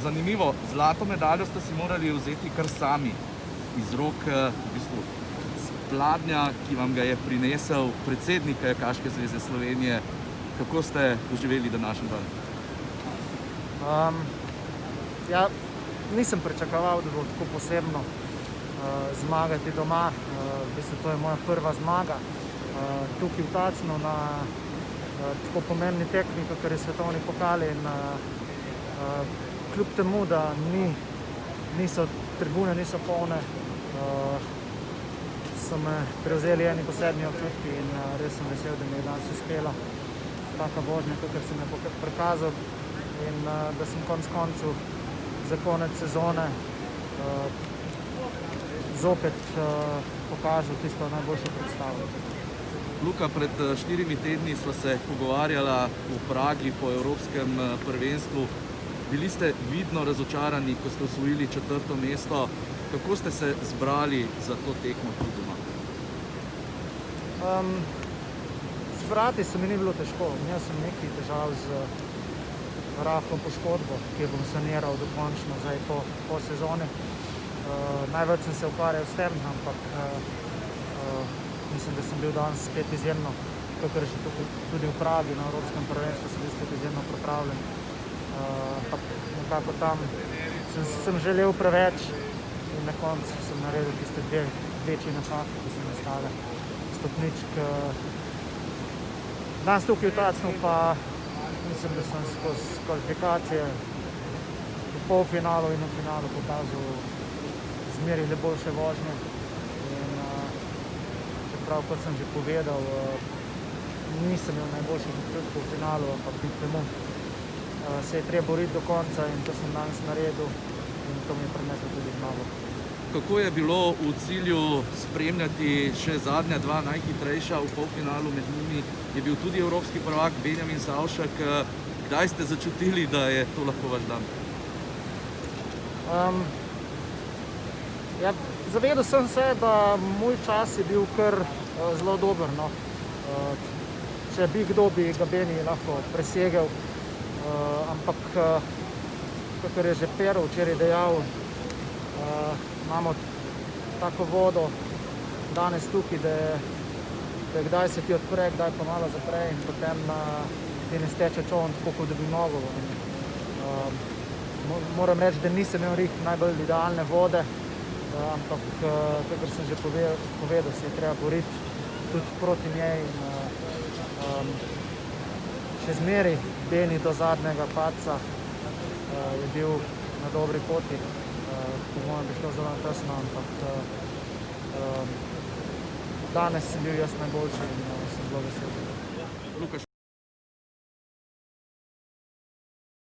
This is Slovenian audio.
zanimivo, zlato medaljo ste si morali vzeti kar sami iz rok v bistvu pladnja, ki vam ga je prinesel predsednik Kajakaške zveze Slovenije. Kako ste doživeli današnji dan? Ja, nisem pričakoval, da bo tako posebno zmagati doma. V bistvu to je moja prva zmaga tukaj v Tacnu na tako pomembni tekmi, kakor je svetovni pokal, in kljub temu, da tribune niso polne, so me prevzeli eni posebni občutki in res sem vesel, da mi je danes uspela taka vožnja, kakor sem jo prikazal, in da sem konec koncev za konec sezone zopet pokažel tisto najboljšo predstavo. Luka, pred 4 tedni sva se pogovarjala v Pragi po evropskem prvenstvu. Bili ste vidno razočarani, ko ste osvojili 4. mesto. Kako ste se zbrali za to tekmo tu doma? Zbrati se mi ni bilo težko. Imel sem nekaj težav z rahlo poškodbo, ki jo bom saniral dokončno zdaj po sezoni. Največ sem se ukvarjal s tem, ampak mislim, da sem bil danes spet izjemno, kakor že tudi v Pragi na evropskem prvenstvu sem bil spet izjemno pripravljen. Ampak nekako tam sem želel preveč in na koncu sem naredil tiste dve večji napaki, ki so nastale stopničk. Danes tukaj v Tacnu pa mislim, da sem skozi kvalifikacije v polfinalu in v finalu pokazal zmeraj le boljše vožnje. Čeprav, kot sem že povedal, nisem imel najboljših občutkov v finalu, ampak kljub temu se je treba boriti do konca in to sem danes naredil in to mi je prineslo tudi zmago. Kako je bilo v cilju spremljati še zadnja dva najhitrejša v polfinalu, med njimi je bil tudi evropski prvak Benjamin Savšek. Kdaj ste začutili, da je to lahko vaš dan? Zavedal sem se, da moj čas je bil kar zelo dober. Če bi kdo, bi ga Beni lahko presegel, ampak kakor je že Pero včeraj dejal, imamo tako vodo danes tukaj, da kdaj se ti odpre, kdaj pa malo zapre in potem ti ne steče čoln tako, kot da bi mogel. Moram reči, da nisem imel najbolj idealne vode, ampak, kakor sem že povedal, se je treba boriti tudi proti njej in še zmeraj Beni do zadnjega padca je bil na dobri poti. Po mojem bi šlo zelo tesno, ampak danes sem bil jaz najboljši in sem zelo vesel. Luka,